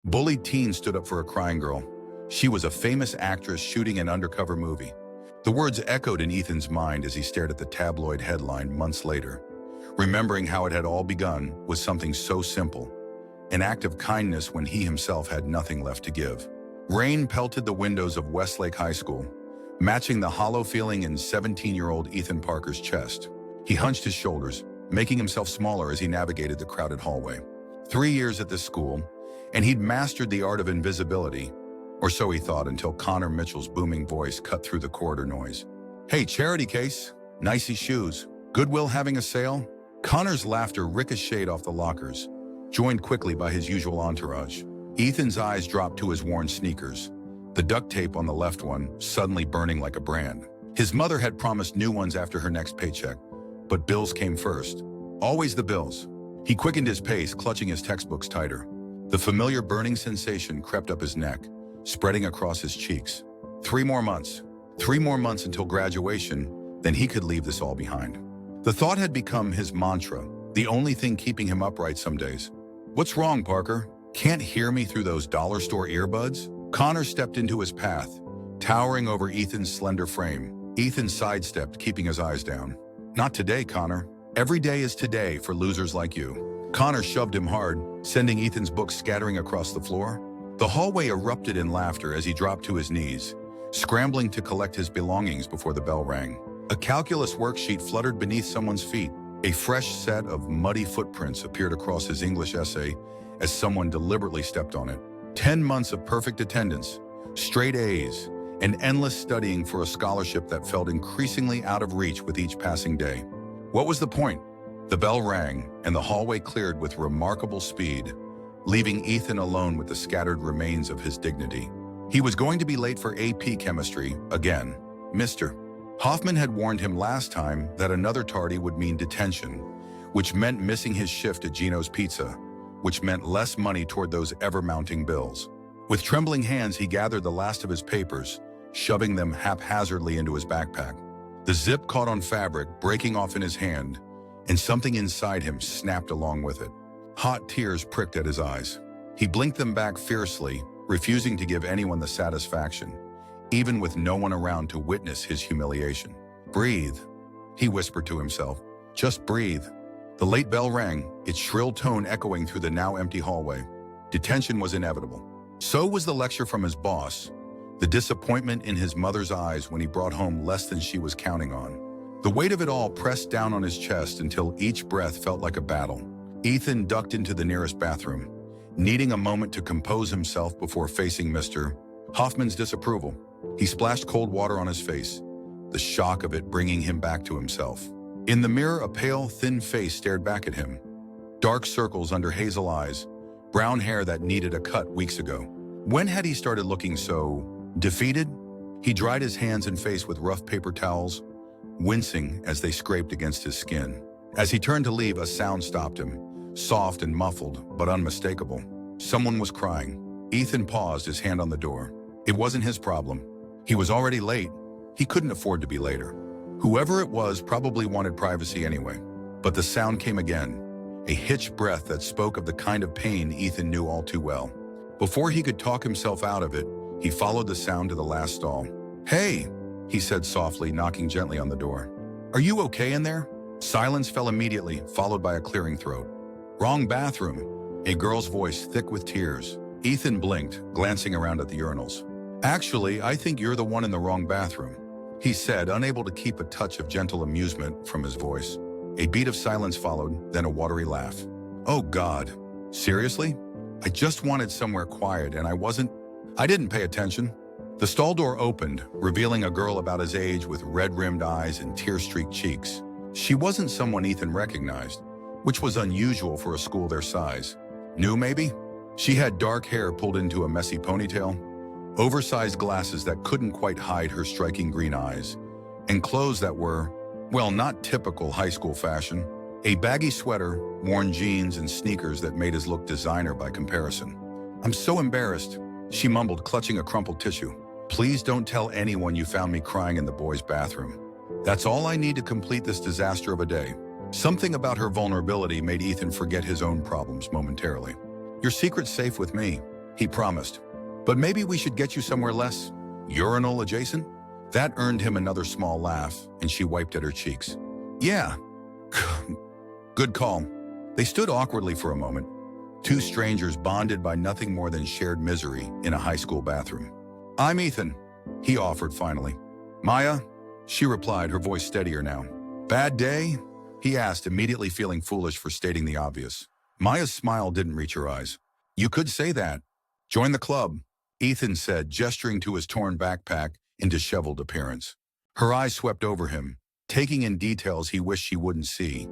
Bullied teen stood up for a crying girl. She was a famous actress shooting an undercover movie. The words echoed in Ethan's mind as he stared at the tabloid headline months later, remembering how it had all begun with something so simple, an act of kindness when he himself had nothing left to give. Rain pelted the windows of Westlake High School, matching the hollow feeling in 17-year-old Ethan Parker's chest. He hunched his shoulders, making himself smaller as he navigated the crowded hallway. 3 years at this school, and he'd mastered the art of invisibility, or so he thought until Connor Mitchell's booming voice cut through the corridor noise. "Hey, charity case, nicey shoes. Goodwill having a sale?" Connor's laughter ricocheted off the lockers, joined quickly by his usual entourage. Ethan's eyes dropped to his worn sneakers, the duct tape on the left one suddenly burning like a brand. His mother had promised new ones after her next paycheck, but bills came first. Always the bills. He quickened his pace, clutching his textbooks tighter. The familiar burning sensation crept up his neck, spreading across his cheeks. 3 more months. 3 more months until graduation, then he could leave this all behind. The thought had become his mantra, the only thing keeping him upright some days. "What's wrong, Parker? Can't hear me through those dollar store earbuds?" Connor stepped into his path, towering over Ethan's slender frame. Ethan sidestepped, keeping his eyes down. "Not today, Connor. Every day is today for losers like you." Connor shoved him hard, sending Ethan's books scattering across the floor. The hallway erupted in laughter as he dropped to his knees, scrambling to collect his belongings before the bell rang. A calculus worksheet fluttered beneath someone's feet. A fresh set of muddy footprints appeared across his English essay as someone deliberately stepped on it. 10 months of perfect attendance, straight A's, and endless studying for a scholarship that felt increasingly out of reach with each passing day. What was the point? The bell rang, and the hallway cleared with remarkable speed, leaving Ethan alone with the scattered remains of his dignity. He was going to be late for AP chemistry again. Mr. Hoffman had warned him last time that another tardy would mean detention, which meant missing his shift at Gino's Pizza, which meant less money toward those ever-mounting bills. With trembling hands, he gathered the last of his papers, shoving them haphazardly into his backpack. The zip caught on fabric, breaking off in his hand, and something inside him snapped along with it. Hot tears pricked at his eyes. He blinked them back fiercely, refusing to give anyone the satisfaction, even with no one around to witness his humiliation. "Breathe," he whispered to himself. "Just breathe." The late bell rang, its shrill tone echoing through the now empty hallway. Detention was inevitable. So was the lecture from his boss, the disappointment in his mother's eyes when he brought home less than she was counting on. The weight of it all pressed down on his chest until each breath felt like a battle. Ethan ducked into the nearest bathroom, needing a moment to compose himself before facing Mr. Hoffman's disapproval. He splashed cold water on his face, the shock of it bringing him back to himself. In the mirror, a pale, thin face stared back at him. Dark circles under hazel eyes, brown hair that needed a cut weeks ago. When had he started looking so defeated? He dried his hands and face with rough paper towels, wincing as they scraped against his skin. As he turned to leave, a sound stopped him, soft and muffled, but unmistakable. Someone was crying. Ethan paused, his hand on the door. It wasn't his problem. He was already late. He couldn't afford to be later. Whoever it was probably wanted privacy anyway. But the sound came again, a hitched breath that spoke of the kind of pain Ethan knew all too well. Before he could talk himself out of it, he followed the sound to the last stall. "Hey," he said softly, knocking gently on the door. "Are you okay in there?" Silence fell immediately, followed by a clearing throat. "Wrong bathroom," a girl's voice thick with tears. Ethan blinked, glancing around at the urinals. "Actually, I think you're the one in the wrong bathroom," he said, unable to keep a touch of gentle amusement from his voice. A beat of silence followed, then a watery laugh. "Oh God, seriously? I just wanted somewhere quiet and I didn't pay attention." The stall door opened, revealing a girl about his age with red-rimmed eyes and tear-streaked cheeks. She wasn't someone Ethan recognized, which was unusual for a school their size. New, maybe? She had dark hair pulled into a messy ponytail, oversized glasses that couldn't quite hide her striking green eyes, and clothes that were, well, not typical high school fashion. A baggy sweater, worn jeans, and sneakers that made his look designer by comparison. "I'm so embarrassed," she mumbled, clutching a crumpled tissue. "Please don't tell anyone you found me crying in the boys' bathroom. That's all I need to complete this disaster of a day." Something about her vulnerability made Ethan forget his own problems momentarily. "Your secret's safe with me," he promised. But maybe we should get you somewhere less urinal adjacent? That earned him another small laugh, and she wiped at her cheeks. Yeah, good call. They stood awkwardly for a moment, two strangers bonded by nothing more than shared misery in a high school bathroom. I'm Ethan, he offered finally. Maya, she replied, her voice steadier now. Bad day? He asked, immediately feeling foolish for stating the obvious. Maya's smile didn't reach her eyes. You could say that. Join the club, Ethan said, gesturing to his torn backpack in disheveled appearance. Her eyes swept over him, taking in details he wished she wouldn't see.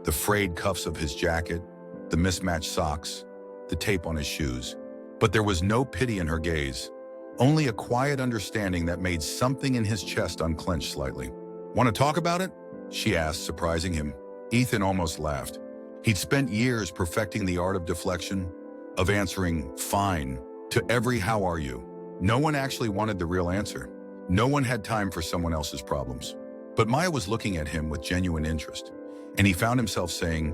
The frayed cuffs of his jacket, the mismatched socks, the tape on his shoes. But there was no pity in her gaze, only a quiet understanding that made something in his chest unclench slightly. Want to talk about it? She asked, surprising him. Ethan almost laughed. He'd spent years perfecting the art of deflection, of answering fine to every how are you. No one actually wanted the real answer. No one had time for someone else's problems. But Maya was looking at him with genuine interest, and he found himself saying,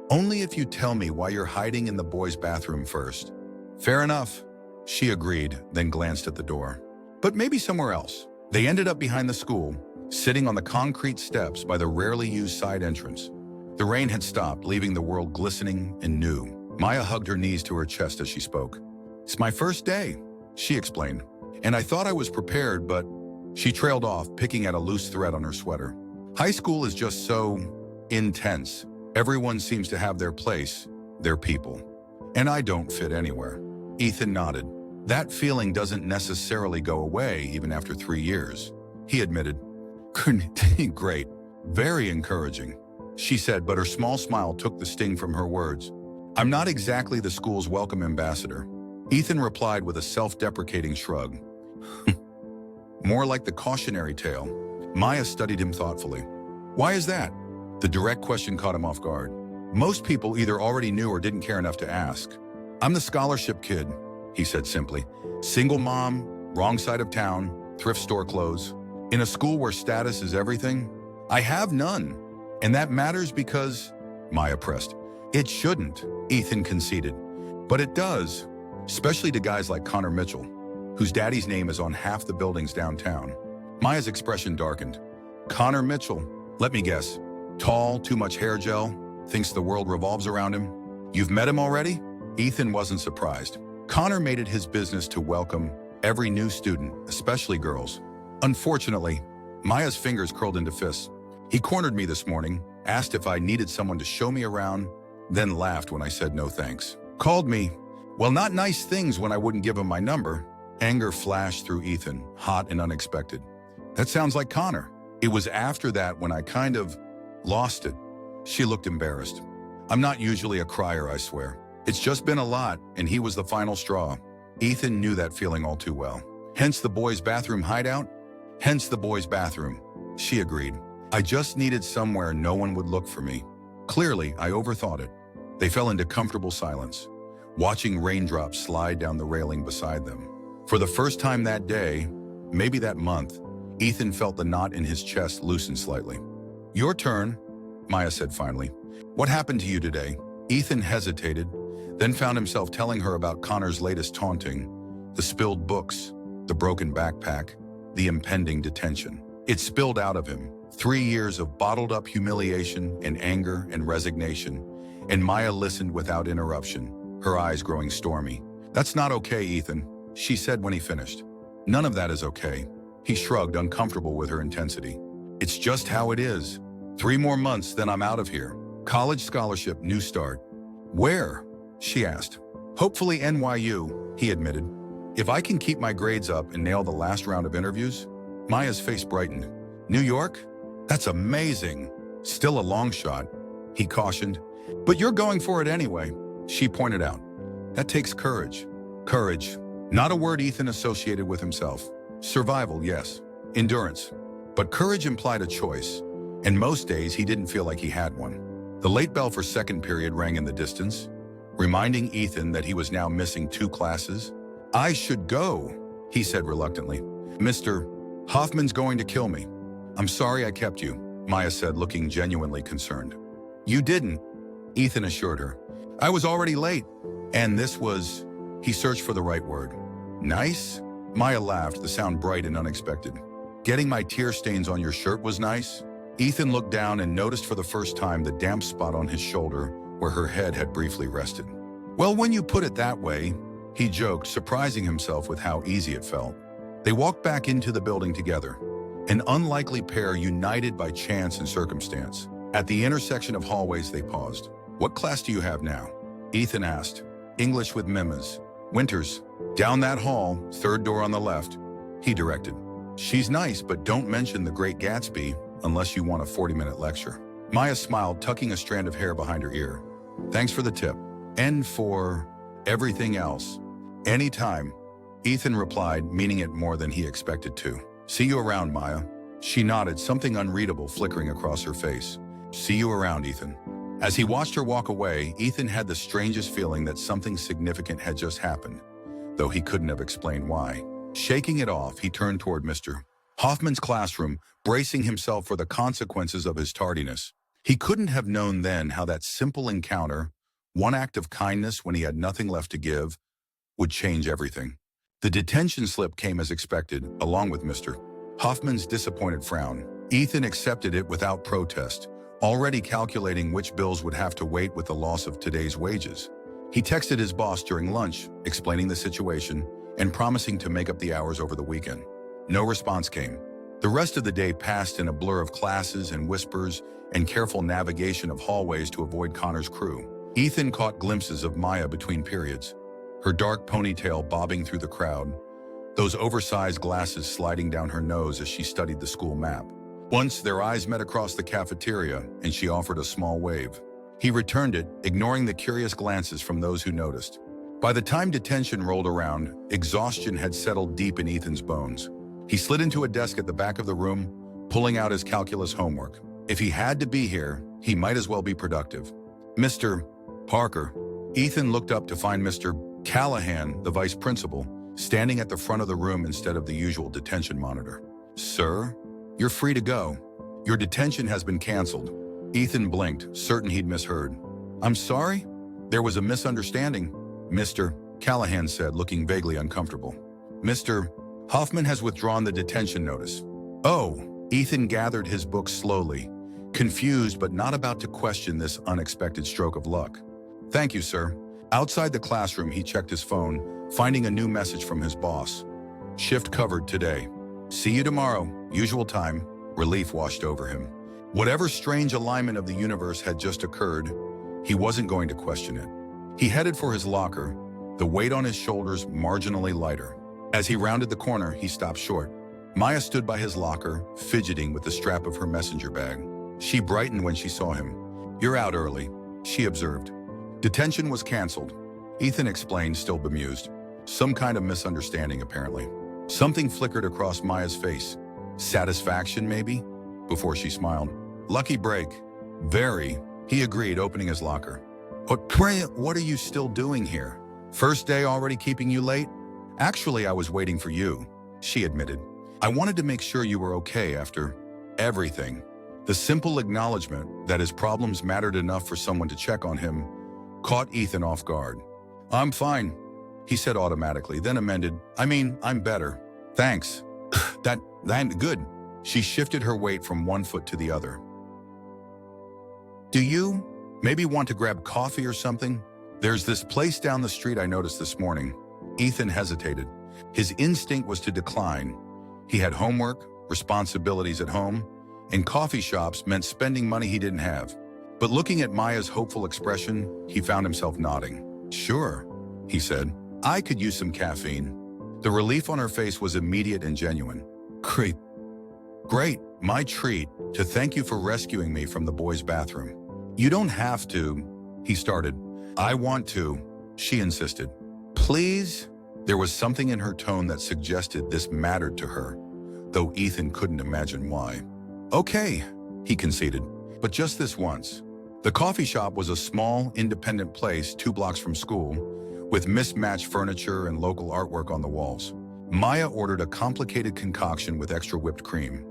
only if you tell me why you're hiding in the boys' bathroom first. Fair enough, she agreed, then glanced at the door. But maybe somewhere else. They ended up behind the school, sitting on the concrete steps by the rarely used side entrance. The rain had stopped, leaving the world glistening and new. Maya hugged her knees to her chest as she spoke. It's my first day, she explained, and I thought I was prepared, but she trailed off, picking at a loose thread on her sweater. High school is just so intense. Everyone seems to have their place, their people. And I don't fit anywhere. Ethan nodded. That feeling doesn't necessarily go away even after 3 years, he admitted. Great. Very encouraging, she said, but her small smile took the sting from her words. I'm not exactly the school's welcome ambassador. Ethan replied with a self-deprecating shrug. More like the cautionary tale. Maya studied him thoughtfully. Why is that? The direct question caught him off guard. Most people either already knew or didn't care enough to ask. I'm the scholarship kid, he said simply. Single mom, wrong side of town, thrift store clothes. In a school where status is everything, I have none. And that matters because, Maya pressed. It shouldn't, Ethan conceded. But it does, especially to guys like Connor Mitchell, whose daddy's name is on half the buildings downtown. Maya's expression darkened. Connor Mitchell, let me guess. Tall, too much hair gel, thinks the world revolves around him. You've met him already? Ethan wasn't surprised. Connor made it his business to welcome every new student, especially girls. Unfortunately, Maya's fingers curled into fists. He cornered me this morning, asked if I needed someone to show me around, then laughed when I said no thanks. Called me, well, not nice things when I wouldn't give him my number. Anger flashed through Ethan, hot and unexpected. That sounds like Connor. It was after that when I kind of lost it. She looked embarrassed. I'm not usually a crier, I swear. It's just been a lot, and he was the final straw. Ethan knew that feeling all too well. Hence the boys' bathroom hideout? Hence the boys' bathroom, she agreed. I just needed somewhere no one would look for me. Clearly, I overthought it. They fell into comfortable silence, watching raindrops slide down the railing beside them. For the first time that day, maybe that month, Ethan felt the knot in his chest loosen slightly. Your turn, Maya said finally. What happened to you today? Ethan hesitated, then found himself telling her about Connor's latest taunting, the spilled books, the broken backpack, the impending detention. It spilled out of him, 3 years of bottled-up humiliation and anger and resignation, and Maya listened without interruption, her eyes growing stormy. That's not okay, Ethan, she said when he finished. None of that is okay. He shrugged, uncomfortable with her intensity. It's just how it is. 3 more months, then I'm out of here. College scholarship, new start. Where? She asked. Hopefully NYU, he admitted. If I can keep my grades up and nail the last round of interviews. Maya's face brightened. New York? That's amazing. Still a long shot, he cautioned. But you're going for it anyway, she pointed out. That takes courage. Courage. Not a word Ethan associated with himself. Survival, yes. Endurance. But courage implied a choice, and most days he didn't feel like he had one. The late bell for second period rang in the distance, reminding Ethan that he was now missing 2 classes. I should go, he said reluctantly. Mr. Hoffman's going to kill me. I'm sorry I kept you, Maya said, looking genuinely concerned. You didn't, Ethan assured her. I was already late, and this was He searched for the right word. Nice? Maya laughed, the sound bright and unexpected. Getting my tear stains on your shirt was nice? Ethan looked down and noticed for the first time the damp spot on his shoulder where her head had briefly rested. Well, when you put it that way, he joked, surprising himself with how easy it felt. They walked back into the building together, an unlikely pair united by chance and circumstance. At the intersection of hallways, they paused. What class do you have now? Ethan asked. English with Mimas. Winters. Down that hall, third door on the left. He directed. She's nice, but don't mention The Great Gatsby unless you want a 40-minute lecture. Maya smiled, tucking a strand of hair behind her ear. Thanks for the tip. And for everything else. Anytime. Ethan replied, meaning it more than he expected to. See you around, Maya. She nodded, something unreadable flickering across her face. See you around, Ethan. As he watched her walk away, Ethan had the strangest feeling that something significant had just happened, though he couldn't have explained why. Shaking it off, he turned toward Mr. Hoffman's classroom, bracing himself for the consequences of his tardiness. He couldn't have known then how that simple encounter, one act of kindness when he had nothing left to give, would change everything. The detention slip came as expected, along with Mr. Hoffman's disappointed frown. Ethan accepted it without protest, already calculating which bills would have to wait with the loss of today's wages. He texted his boss during lunch, explaining the situation and promising to make up the hours over the weekend. No response came. The rest of the day passed in a blur of classes and whispers and careful navigation of hallways to avoid Connor's crew. Ethan caught glimpses of Maya between periods, her dark ponytail bobbing through the crowd, those oversized glasses sliding down her nose as she studied the school map. Once their eyes met across the cafeteria and she offered a small wave. He returned it, ignoring the curious glances from those who noticed. By the time detention rolled around, exhaustion had settled deep in Ethan's bones. He slid into a desk at the back of the room, pulling out his calculus homework. If he had to be here, he might as well be productive. Mr. Parker. Ethan looked up to find Mr. Callahan, the vice principal, standing at the front of the room instead of the usual detention monitor. Sir, you're free to go. Your detention has been canceled. Ethan blinked, certain he'd misheard. I'm sorry? There was a misunderstanding, Mr. Callahan said, looking vaguely uncomfortable. Mr. Hoffman has withdrawn the detention notice. Oh, Ethan gathered his book slowly, confused but not about to question this unexpected stroke of luck. Thank you, sir. Outside the classroom, he checked his phone, finding a new message from his boss. Shift covered today. See you tomorrow, usual time. Relief washed over him. Whatever strange alignment of the universe had just occurred, he wasn't going to question it. He headed for his locker, the weight on his shoulders marginally lighter. As he rounded the corner, he stopped short. Maya stood by his locker, fidgeting with the strap of her messenger bag. She brightened when she saw him. You're out early, she observed. Detention was canceled. Ethan explained, still bemused. Some kind of misunderstanding, apparently. Something flickered across Maya's face. Satisfaction, maybe? Before she smiled. Lucky break. Very, he agreed, opening his locker. What are you still doing here? First day already keeping you late? Actually, I was waiting for you, she admitted. I wanted to make sure you were okay after everything. The simple acknowledgement that his problems mattered enough for someone to check on him caught Ethan off guard. I'm fine, he said automatically, then amended, I'm better. Thanks. That good. She shifted her weight from one foot to the other. Do you maybe want to grab coffee or something? There's this place down the street I noticed this morning. Ethan hesitated. His instinct was to decline. He had homework, responsibilities at home, and coffee shops meant spending money he didn't have. But looking at Maya's hopeful expression, he found himself nodding. Sure, he said. I could use some caffeine. The relief on her face was immediate and genuine. Great, my treat, to thank you for rescuing me from the boys' bathroom. You don't have to, he started. I want to, she insisted. Please? There was something in her tone that suggested this mattered to her, though Ethan couldn't imagine why. Okay, he conceded, but just this once. The coffee shop was a small, independent place 2 blocks from school, with mismatched furniture and local artwork on the walls. Maya ordered a complicated concoction with extra whipped cream.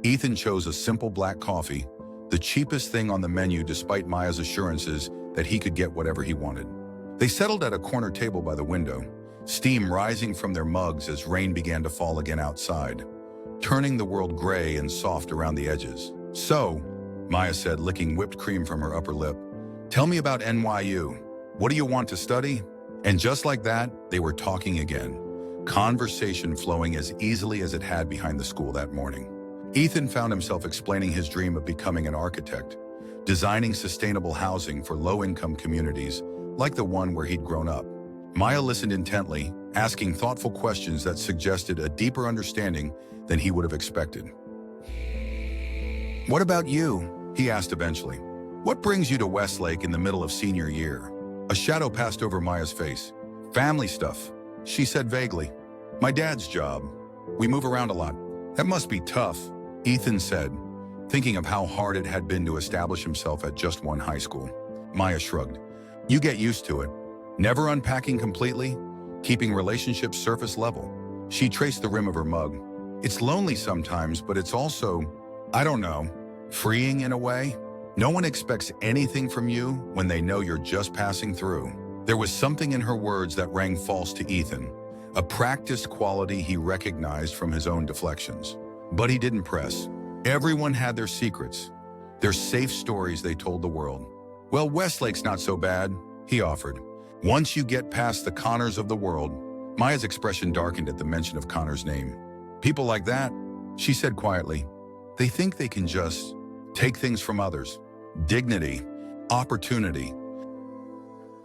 Ethan chose a simple black coffee, the cheapest thing on the menu despite Maya's assurances that he could get whatever he wanted. They settled at a corner table by the window, steam rising from their mugs as rain began to fall again outside, turning the world gray and soft around the edges. "So," Maya said, licking whipped cream from her upper lip, "tell me about NYU. What do you want to study?" And just like that, they were talking again, conversation flowing as easily as it had behind the school that morning. Ethan found himself explaining his dream of becoming an architect, designing sustainable housing for low-income communities like the one where he'd grown up. Maya listened intently, asking thoughtful questions that suggested a deeper understanding than he would have expected. "What about you?" he asked eventually. "What brings you to Westlake in the middle of senior year?" A shadow passed over Maya's face. "Family stuff," she said vaguely. "My dad's job. We move around a lot." "That must be tough," Ethan said, thinking of how hard it had been to establish himself at just one high school. Maya shrugged. "You get used to it. Never unpacking completely, keeping relationships surface level." She traced the rim of her mug. "It's lonely sometimes, but it's also, I don't know, freeing in a way. No one expects anything from you when they know you're just passing through." There was something in her words that rang false to Ethan, a practiced quality he recognized from his own deflections. But he didn't press. Everyone had their secrets, their safe stories they told the world. "Well, Westlake's not so bad," he offered. "Once you get past the Connors of the world." Maya's expression darkened at the mention of Connor's name. "People like that," she said quietly, "they think they can just take things from others. Dignity, opportunity,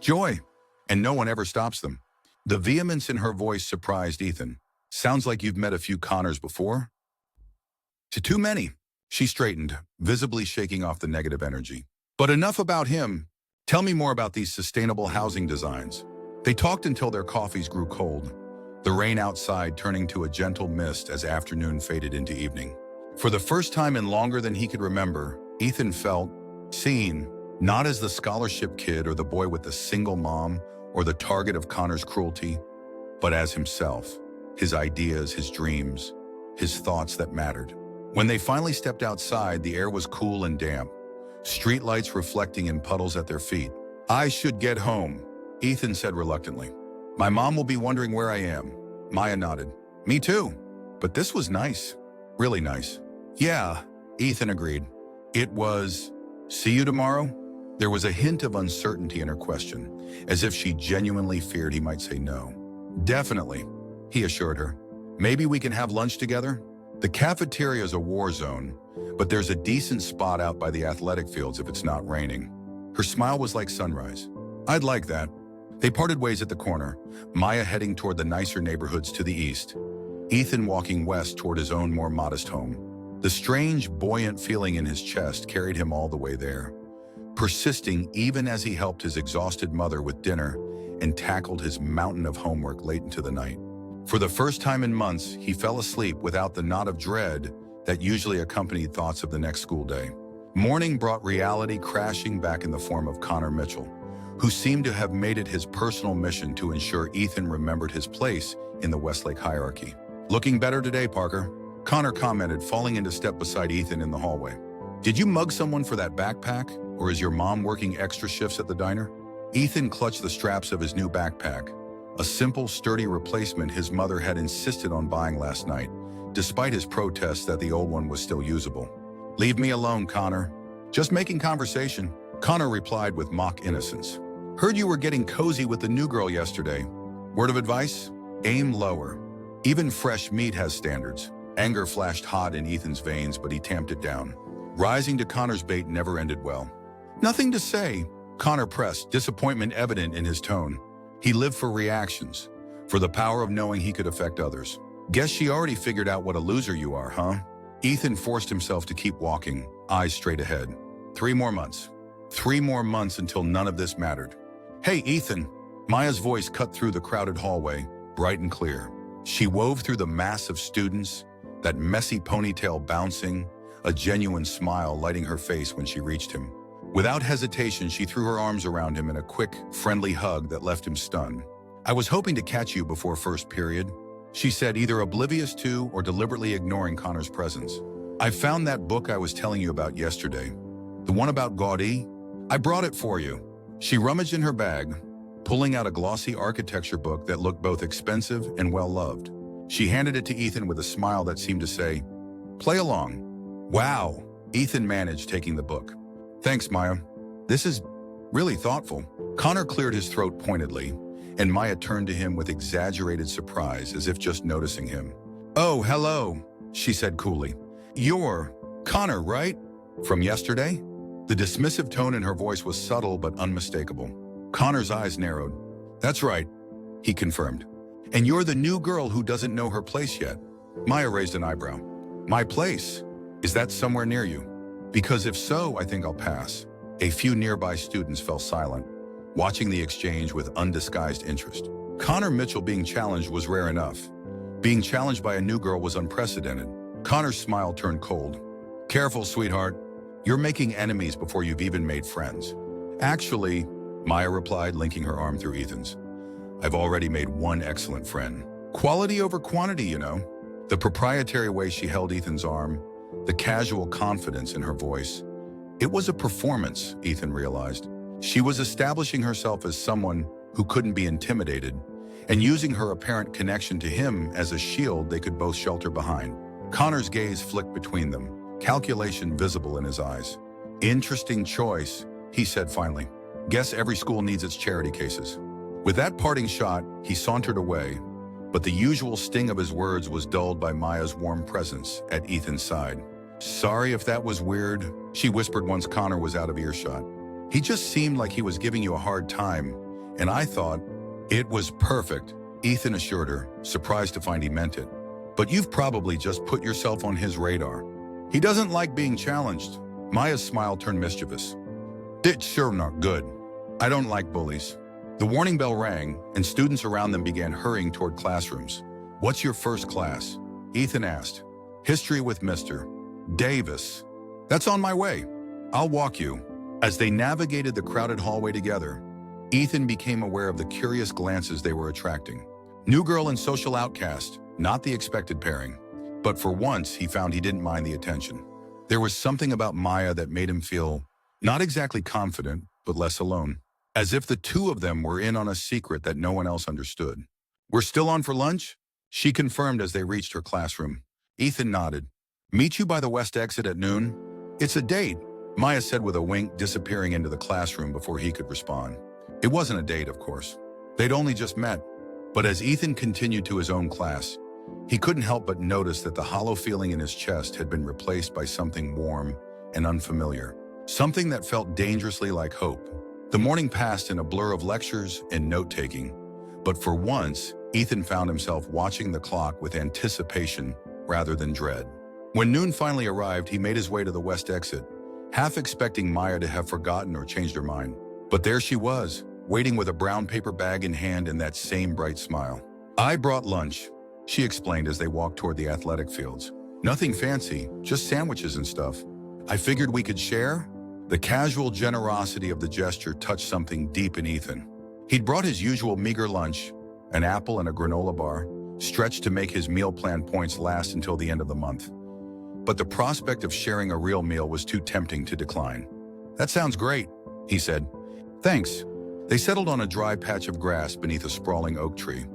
joy, and no one ever stops them." The vehemence in her voice surprised Ethan. "Sounds like you've met a few Connors before." Too many." She straightened, visibly shaking off the negative energy. "But enough about him. Tell me more about these sustainable housing designs." They talked until their coffees grew cold, the rain outside turning to a gentle mist as afternoon faded into evening. For the first time in longer than he could remember, Ethan felt seen, not as the scholarship kid or the boy with the single mom or the target of Connor's cruelty, but as himself, his ideas, his dreams, his thoughts that mattered. When they finally stepped outside, the air was cool and damp, streetlights reflecting in puddles at their feet. "I should get home," Ethan said reluctantly. "My mom will be wondering where I am." Maya nodded. "Me too. But this was nice. Really nice." "Yeah," Ethan agreed. "It was. See you tomorrow?" There was a hint of uncertainty in her question, as if she genuinely feared he might say no. "Definitely," he assured her. "Maybe we can have lunch together?" The cafeteria is a war zone, but there's a decent spot out by the athletic fields if it's not raining. Her smile was like sunrise. "I'd like that." They parted ways at the corner, Maya heading toward the nicer neighborhoods to the east, Ethan walking west toward his own more modest home. The strange, buoyant feeling in his chest carried him all the way there, persisting even as he helped his exhausted mother with dinner and tackled his mountain of homework late into the night. For the first time in months, he fell asleep without the knot of dread that usually accompanied thoughts of the next school day. Morning brought reality crashing back in the form of Connor Mitchell, who seemed to have made it his personal mission to ensure Ethan remembered his place in the Westlake hierarchy. "Looking better today, Parker," Connor commented, falling into step beside Ethan in the hallway. "Did you mug someone for that backpack, or is your mom working extra shifts at the diner?" Ethan clutched the straps of his new backpack, a simple, sturdy replacement his mother had insisted on buying last night, despite his protests that the old one was still usable. "Leave me alone, Connor. Just making conversation," Connor replied with mock innocence. "Heard you were getting cozy with the new girl yesterday. Word of advice? Aim lower. Even fresh meat has standards." Anger flashed hot in Ethan's veins, but he tamped it down. Rising to Connor's bait never ended well. "Nothing to say," Connor pressed, disappointment evident in his tone. He lived for reactions, for the power of knowing he could affect others. "Guess she already figured out what a loser you are, huh?" Ethan forced himself to keep walking, eyes straight ahead. 3 more months. 3 more months until none of this mattered. "Hey, Ethan." Maya's voice cut through the crowded hallway, bright and clear. She wove through the mass of students, that messy ponytail bouncing, a genuine smile lighting her face when she reached him. Without hesitation, she threw her arms around him in a quick, friendly hug that left him stunned. "I was hoping to catch you before first period," she said, either oblivious to or deliberately ignoring Connor's presence. "I found that book I was telling you about yesterday. The one about Gaudi? I brought it for you." She rummaged in her bag, pulling out a glossy architecture book that looked both expensive and well-loved. She handed it to Ethan with a smile that seemed to say, "Play along." "Wow," Ethan managed, taking the book. "Thanks, Maya. This is really thoughtful." Connor cleared his throat pointedly, and Maya turned to him with exaggerated surprise, as if just noticing him. "Oh, hello," she said coolly. "You're Connor, right? From yesterday?" The dismissive tone in her voice was subtle but unmistakable. Connor's eyes narrowed. "That's right," he confirmed. "And you're the new girl who doesn't know her place yet." Maya raised an eyebrow. "My place? Is that somewhere near you? Because if so, I think I'll pass." A few nearby students fell silent, watching the exchange with undisguised interest. Connor Mitchell being challenged was rare enough. Being challenged by a new girl was unprecedented. Connor's smile turned cold. "Careful, sweetheart. You're making enemies before you've even made friends." "Actually," Maya replied, linking her arm through Ethan's, "I've already made one excellent friend. Quality over quantity, you know." The proprietary way she held Ethan's arm, the casual confidence in her voice. It was a performance, Ethan realized. She was establishing herself as someone who couldn't be intimidated, and using her apparent connection to him as a shield they could both shelter behind. Connor's gaze flicked between them, calculation visible in his eyes. "Interesting choice," he said finally. "Guess every school needs its charity cases." With that parting shot, he sauntered away, but the usual sting of his words was dulled by Maya's warm presence at Ethan's side. "Sorry if that was weird," she whispered once Connor was out of earshot. "He just seemed like he was giving you a hard time, and I thought it was perfect," Ethan assured her, surprised to find he meant it. "But you've probably just put yourself on his radar. He doesn't like being challenged." Maya's smile turned mischievous. "It's sure not good. I don't like bullies." The warning bell rang, and students around them began hurrying toward classrooms. "What's your first class?" Ethan asked. "History with Mr. Davis." "That's on my way. I'll walk you." As they navigated the crowded hallway together, Ethan became aware of the curious glances they were attracting. New girl and social outcast, not the expected pairing. But for once, he found he didn't mind the attention. There was something about Maya that made him feel not exactly confident, but less alone. As if the two of them were in on a secret that no one else understood. "We're still on for lunch?" she confirmed as they reached her classroom. Ethan nodded. "Meet you by the west exit at noon?" "It's a date," Maya said with a wink, disappearing into the classroom before he could respond. It wasn't a date, of course. They'd only just met. But as Ethan continued to his own class, he couldn't help but notice that the hollow feeling in his chest had been replaced by something warm and unfamiliar. Something that felt dangerously like hope. The morning passed in a blur of lectures and note-taking, but for once, Ethan found himself watching the clock with anticipation rather than dread. When noon finally arrived, he made his way to the west exit, half expecting Maya to have forgotten or changed her mind. But there she was, waiting with a brown paper bag in hand and that same bright smile. "I brought lunch," she explained as they walked toward the athletic fields. "Nothing fancy, just sandwiches and stuff. I figured we could share?" The casual generosity of the gesture touched something deep in Ethan. He'd brought his usual meager lunch, an apple and a granola bar, stretched to make his meal plan points last until the end of the month. But the prospect of sharing a real meal was too tempting to decline. "That sounds great," he said. "Thanks." They settled on a dry patch of grass beneath a sprawling oak tree,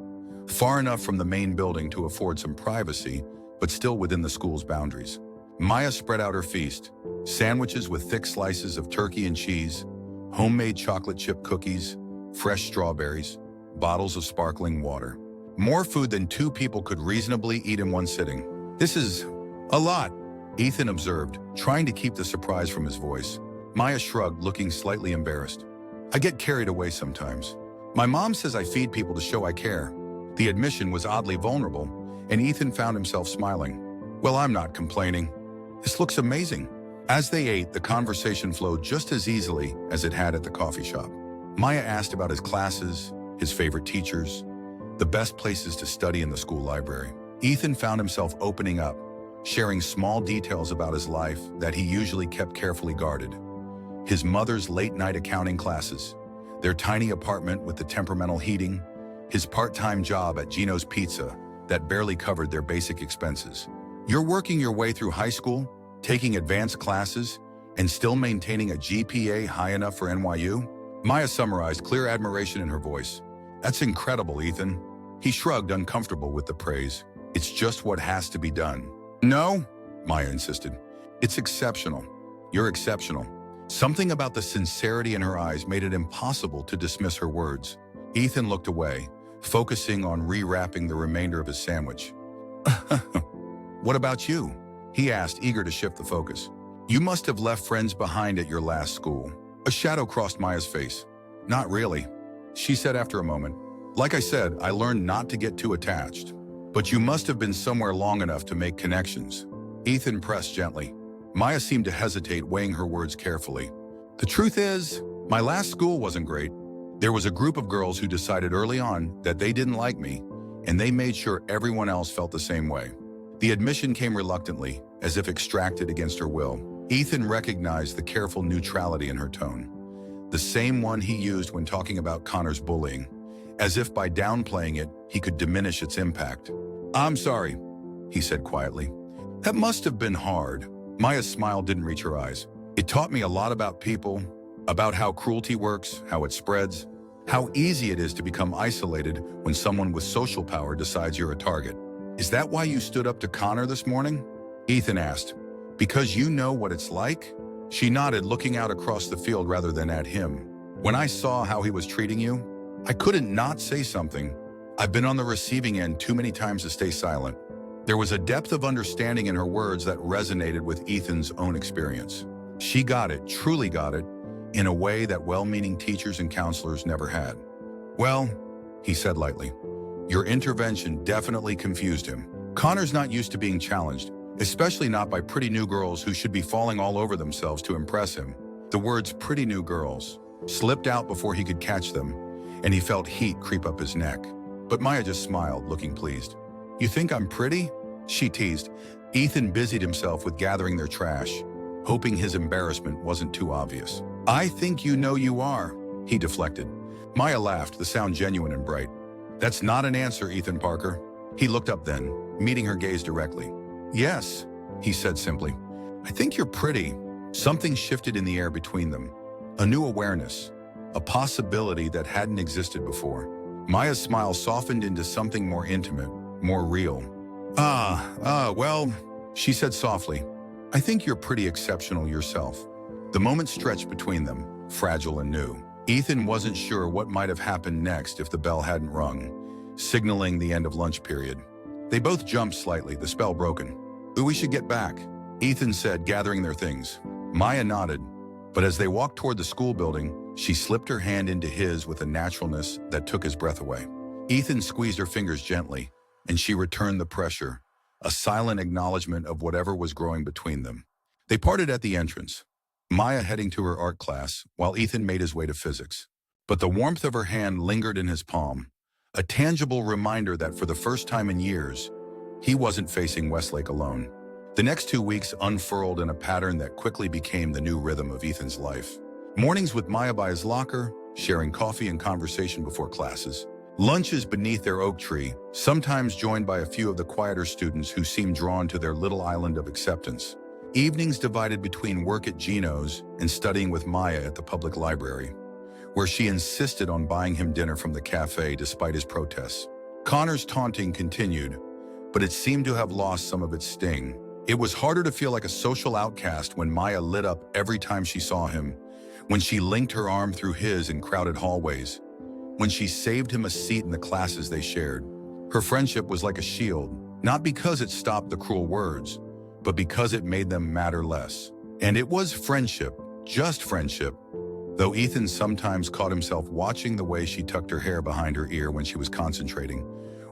far enough from the main building to afford some privacy, but still within the school's boundaries. Maya spread out her feast, sandwiches with thick slices of turkey and cheese, homemade chocolate chip cookies, fresh strawberries, bottles of sparkling water. More food than two people could reasonably eat in one sitting. "This is a lot," Ethan observed, trying to keep the surprise from his voice. Maya shrugged, looking slightly embarrassed. "I get carried away sometimes. My mom says I feed people to show I care." The admission was oddly vulnerable, and Ethan found himself smiling. "Well, I'm not complaining. This looks amazing." As they ate, the conversation flowed just as easily as it had at the coffee shop. Maya asked about his classes, his favorite teachers, the best places to study in the school library. Ethan found himself opening up, sharing small details about his life that he usually kept carefully guarded. His mother's late-night accounting classes, their tiny apartment with the temperamental heating, his part-time job at Gino's Pizza that barely covered their basic expenses. "You're working your way through high school, taking advanced classes, and still maintaining a GPA high enough for NYU?" Maya summarized, clear admiration in her voice. That's incredible, Ethan. He shrugged, uncomfortable with the praise. It's just what has to be done. No, Maya insisted. It's exceptional. You're exceptional. Something about the sincerity in her eyes made it impossible to dismiss her words. Ethan looked away, focusing on rewrapping the remainder of his sandwich. What about you? He asked, eager to shift the focus. You must have left friends behind at your last school. A shadow crossed Maya's face. Not really, she said after a moment. Like I said, I learned not to get too attached. But you must have been somewhere long enough to make connections. Ethan pressed gently. Maya seemed to hesitate, weighing her words carefully. The truth is, my last school wasn't great. There was a group of girls who decided early on that they didn't like me, and they made sure everyone else felt the same way. The admission came reluctantly, as if extracted against her will. Ethan recognized the careful neutrality in her tone, the same one he used when talking about Connor's bullying, as if by downplaying it, he could diminish its impact. I'm sorry, he said quietly. That must have been hard. Maya's smile didn't reach her eyes. It taught me a lot about people, about how cruelty works, how it spreads, how easy it is to become isolated when someone with social power decides you're a target. Is that why you stood up to Connor this morning? Ethan asked. Because you know what it's like? She nodded, looking out across the field rather than at him. When I saw how he was treating you, I couldn't not say something. I've been on the receiving end too many times to stay silent. There was a depth of understanding in her words that resonated with Ethan's own experience. She got it, truly got it, in a way that well-meaning teachers and counselors never had. Well, he said lightly, your intervention definitely confused him. Connor's not used to being challenged, especially not by pretty new girls who should be falling all over themselves to impress him. The words pretty new girls slipped out before he could catch them, and he felt heat creep up his neck. But Maya just smiled, looking pleased. You think I'm pretty? She teased. Ethan busied himself with gathering their trash, hoping his embarrassment wasn't too obvious. I think you know you are, he deflected. Maya laughed, the sound genuine and bright. That's not an answer, Ethan Parker. He looked up then, meeting her gaze directly. Yes, he said simply. I think you're pretty. Something shifted in the air between them. A new awareness, a possibility that hadn't existed before. Maya's smile softened into something more intimate, more real. Well, she said softly, I think you're pretty exceptional yourself. The moment stretched between them, fragile and new. Ethan wasn't sure what might have happened next if the bell hadn't rung, signaling the end of lunch period. They both jumped slightly, the spell broken. We should get back, Ethan said, gathering their things. Maya nodded, but as they walked toward the school building, she slipped her hand into his with a naturalness that took his breath away. Ethan squeezed her fingers gently, and she returned the pressure, a silent acknowledgement of whatever was growing between them. They parted at the entrance, Maya heading to her art class, while Ethan made his way to physics. But the warmth of her hand lingered in his palm, a tangible reminder that for the first time in years, he wasn't facing Westlake alone. The next 2 weeks unfurled in a pattern that quickly became the new rhythm of Ethan's life. Mornings with Maya by his locker, sharing coffee and conversation before classes. Lunches beneath their oak tree, sometimes joined by a few of the quieter students who seemed drawn to their little island of acceptance. Evenings divided between work at Gino's and studying with Maya at the public library, where she insisted on buying him dinner from the cafe despite his protests. Connor's taunting continued, but it seemed to have lost some of its sting. It was harder to feel like a social outcast when Maya lit up every time she saw him, when she linked her arm through his in crowded hallways, when she saved him a seat in the classes they shared. Her friendship was like a shield, not because it stopped the cruel words, but because it made them matter less. And it was friendship, just friendship, though Ethan sometimes caught himself watching the way she tucked her hair behind her ear when she was concentrating,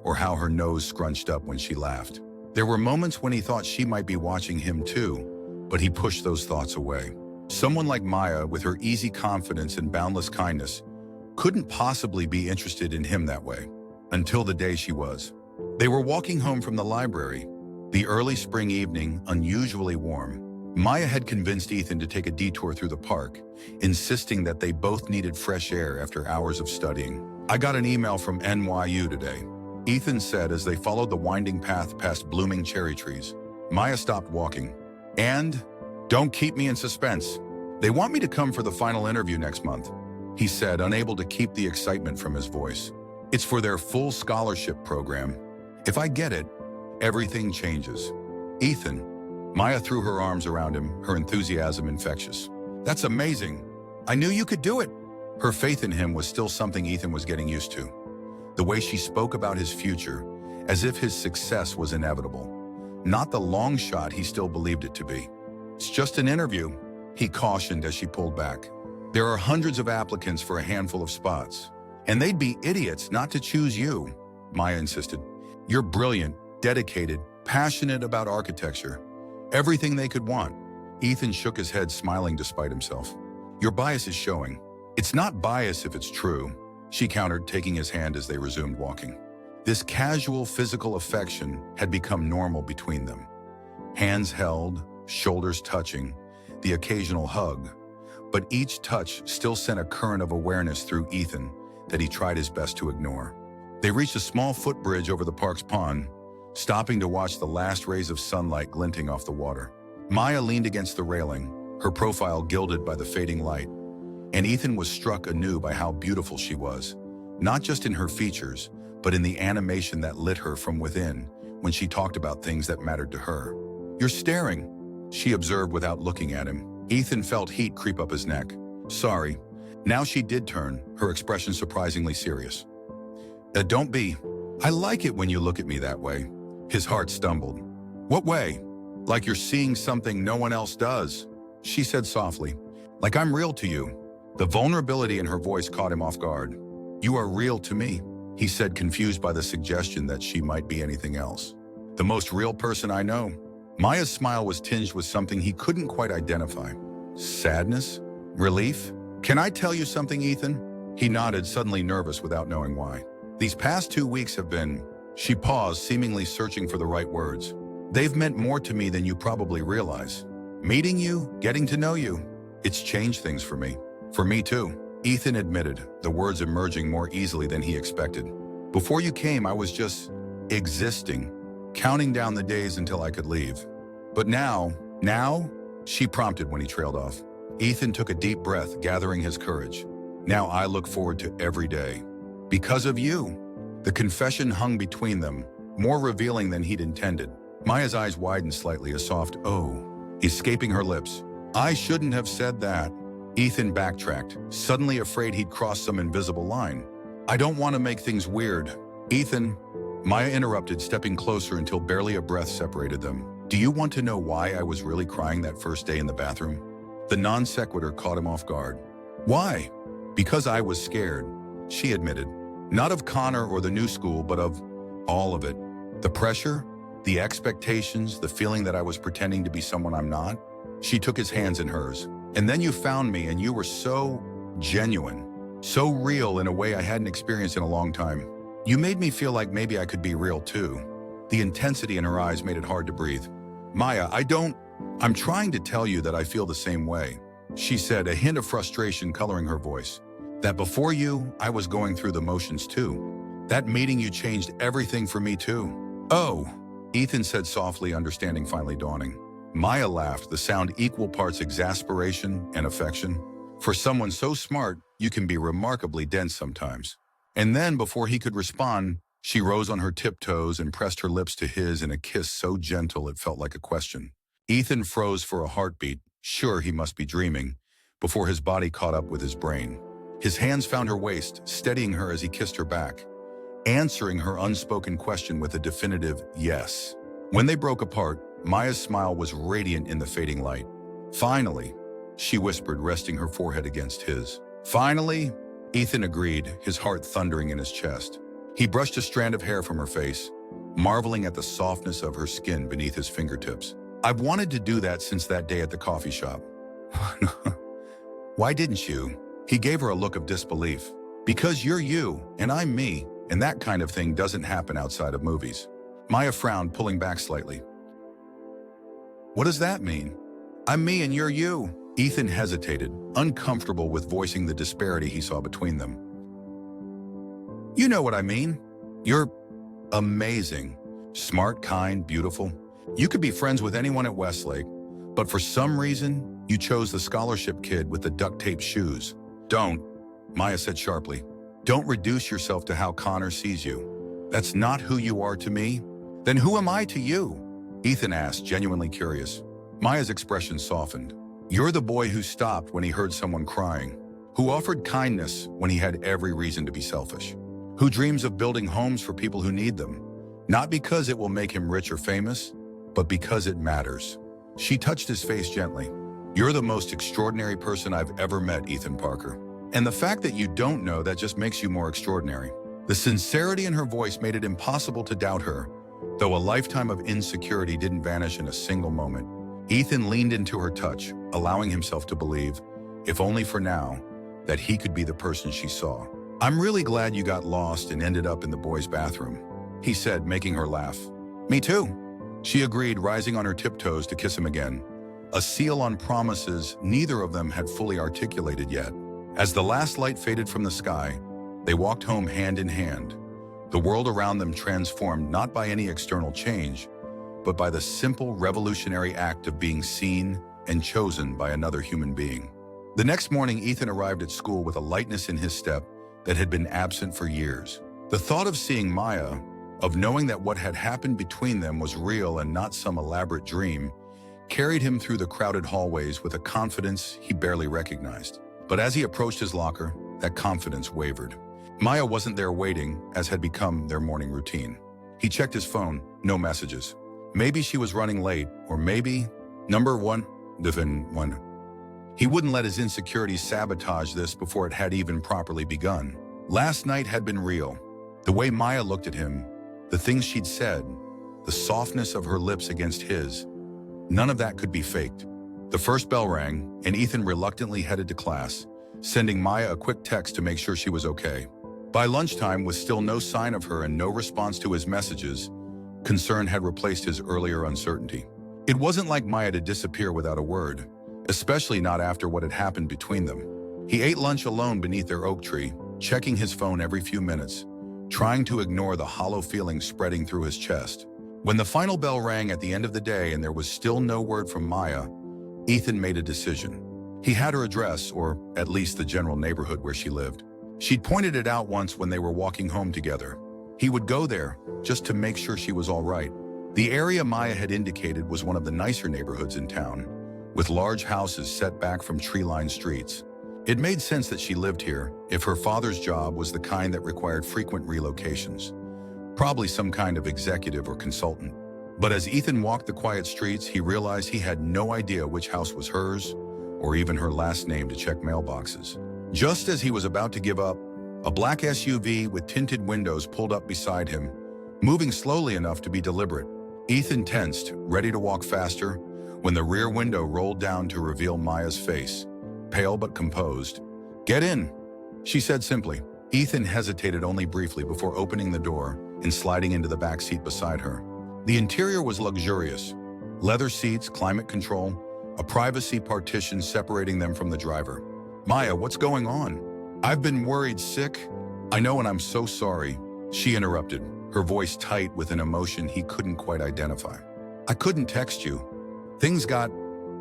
or how her nose scrunched up when she laughed. There were moments when he thought she might be watching him too, but he pushed those thoughts away. Someone like Maya, with her easy confidence and boundless kindness, couldn't possibly be interested in him that way, until the day she was. They were walking home from the library, the early spring evening, unusually warm. Maya had convinced Ethan to take a detour through the park, insisting that they both needed fresh air after hours of studying. I got an email from NYU today, Ethan said as they followed the winding path past blooming cherry trees. Maya stopped walking. And, don't keep me in suspense. They want me to come for the final interview next month. he said, unable to keep the excitement from his voice. It's for their full scholarship program. If I get it, everything changes. Ethan. Maya threw her arms around him, her enthusiasm infectious. That's amazing. I knew you could do it. Her faith in him was still something Ethan was getting used to. The way she spoke about his future, as if his success was inevitable. Not the long shot he still believed it to be. It's just an interview, he cautioned as she pulled back. There are hundreds of applicants for a handful of spots. And they'd be idiots not to choose you, Maya insisted. You're brilliant, dedicated, passionate about architecture. Everything they could want. Ethan shook his head, smiling despite himself. Your bias is showing. It's not bias if it's true, she countered, taking his hand as they resumed walking. This casual physical affection had become normal between them. Hands held, shoulders touching, the occasional hug. But each touch still sent a current of awareness through Ethan that he tried his best to ignore. They reached a small footbridge over the park's pond, stopping to watch the last rays of sunlight glinting off the water. Maya leaned against the railing, her profile gilded by the fading light, and Ethan was struck anew by how beautiful she was, not just in her features, but in the animation that lit her from within when she talked about things that mattered to her. You're staring, she observed without looking at him. Ethan felt heat creep up his neck. Sorry. Now she did turn, her expression surprisingly serious. Don't be. I like it when you look at me that way. His heart stumbled. What way? Like you're seeing something no one else does, she said softly. Like I'm real to you. The vulnerability in her voice caught him off guard. You are real to me, he said, confused by the suggestion that she might be anything else. The most real person I know. Maya's smile was tinged with something he couldn't quite identify. Sadness? Relief? Can I tell you something, Ethan? He nodded, suddenly nervous without knowing why. These past 2 weeks have been... She paused, seemingly searching for the right words. They've meant more to me than you probably realize. Meeting you, getting to know you, it's changed things for me. For me too, Ethan admitted, the words emerging more easily than he expected. Before you came, I was just existing, counting down the days until I could leave. But now, she prompted when he trailed off. Ethan took a deep breath, gathering his courage. Now I look forward to every day. Because of you. The confession hung between them, more revealing than he'd intended. Maya's eyes widened slightly, a soft "oh" escaping her lips. I shouldn't have said that. Ethan backtracked, suddenly afraid he'd crossed some invisible line. I don't want to make things weird. Ethan, Maya interrupted, stepping closer until barely a breath separated them. Do you want to know why I was really crying that first day in the bathroom? The non sequitur caught him off guard. Why? Because I was scared, she admitted. Not of Connor or the new school, but of all of it. The pressure, the expectations, the feeling that I was pretending to be someone I'm not. She took his hands in hers. And then you found me, and you were so genuine, so real in a way I hadn't experienced in a long time. You made me feel like maybe I could be real too. The intensity in her eyes made it hard to breathe. Maya, I'm trying to tell you that I feel the same way, she said, a hint of frustration coloring her voice. That before you, I was going through the motions too. That meeting you changed everything for me too. Oh, Ethan said softly, understanding finally dawning. Maya laughed, the sound equal parts exasperation and affection. For someone so smart, you can be remarkably dense sometimes. And then, before he could respond, she rose on her tiptoes and pressed her lips to his in a kiss so gentle it felt like a question. Ethan froze for a heartbeat, sure he must be dreaming, before his body caught up with his brain. His hands found her waist, steadying her as he kissed her back, answering her unspoken question with a definitive yes. When they broke apart, Maya's smile was radiant in the fading light. Finally, she whispered, resting her forehead against his. Finally, Ethan agreed, his heart thundering in his chest. He brushed a strand of hair from her face, marveling at the softness of her skin beneath his fingertips. I've wanted to do that since that day at the coffee shop. Why didn't you? He gave her a look of disbelief. Because you're you, and I'm me, and that kind of thing doesn't happen outside of movies. Maya frowned, pulling back slightly. What does that mean? I'm me and you're you. Ethan hesitated, uncomfortable with voicing the disparity he saw between them. You know what I mean. You're amazing. Smart, kind, beautiful. You could be friends with anyone at Westlake, but for some reason, you chose the scholarship kid with the duct tape shoes. Don't. Maya said sharply. Don't reduce yourself to how Connor sees you. That's not who you are to me. Then who am I to you? Ethan asked, genuinely curious. Maya's expression softened. You're the boy who stopped when he heard someone crying, who offered kindness when he had every reason to be selfish, who dreams of building homes for people who need them, not because it will make him rich or famous, but because it matters. She touched his face gently. You're the most extraordinary person I've ever met, Ethan Parker. And the fact that you don't know that just makes you more extraordinary. The sincerity in her voice made it impossible to doubt her, though a lifetime of insecurity didn't vanish in a single moment. Ethan leaned into her touch, allowing himself to believe, if only for now, that he could be the person she saw. I'm really glad you got lost and ended up in the boys' bathroom, he said, making her laugh. Me too, she agreed, rising on her tiptoes to kiss him again. A seal on promises neither of them had fully articulated yet. As the last light faded from the sky, they walked home hand in hand, the world around them transformed not by any external change, but by the simple revolutionary act of being seen and chosen by another human being. The next morning, Ethan arrived at school with a lightness in his step that had been absent for years. The thought of seeing Maya, of knowing that what had happened between them was real and not some elaborate dream, carried him through the crowded hallways with a confidence he barely recognized. But as he approached his locker, that confidence wavered. Maya wasn't there waiting, as had become their morning routine. He checked his phone, no messages. Maybe she was running late, or maybe, number one. He wouldn't let his insecurities sabotage this before it had even properly begun. Last night had been real. The way Maya looked at him, the things she'd said, the softness of her lips against his, none of that could be faked. The first bell rang, and Ethan reluctantly headed to class, sending Maya a quick text to make sure she was okay. By lunchtime, with still no sign of her and no response to his messages, concern had replaced his earlier uncertainty. It wasn't like Maya to disappear without a word, especially not after what had happened between them. He ate lunch alone beneath their oak tree, checking his phone every few minutes, trying to ignore the hollow feeling spreading through his chest. When the final bell rang at the end of the day and there was still no word from Maya, Ethan made a decision. He had her address, or at least the general neighborhood where she lived. She'd pointed it out once when they were walking home together. He would go there, just to make sure she was all right. The area Maya had indicated was one of the nicer neighborhoods in town, with large houses set back from tree-lined streets. It made sense that she lived here, if her father's job was the kind that required frequent relocations. Probably some kind of executive or consultant. But as Ethan walked the quiet streets, he realized he had no idea which house was hers, or even her last name to check mailboxes. Just as he was about to give up, a black SUV with tinted windows pulled up beside him, moving slowly enough to be deliberate. Ethan tensed, ready to walk faster, when the rear window rolled down to reveal Maya's face, pale but composed. "Get in," she said simply. Ethan hesitated only briefly before opening the door and sliding into the back seat beside her. The interior was luxurious. Leather seats, climate control, a privacy partition separating them from the driver. "Maya, what's going on? I've been worried sick." "I know, and I'm so sorry," she interrupted, her voice tight with an emotion he couldn't quite identify. "I couldn't text you. Things got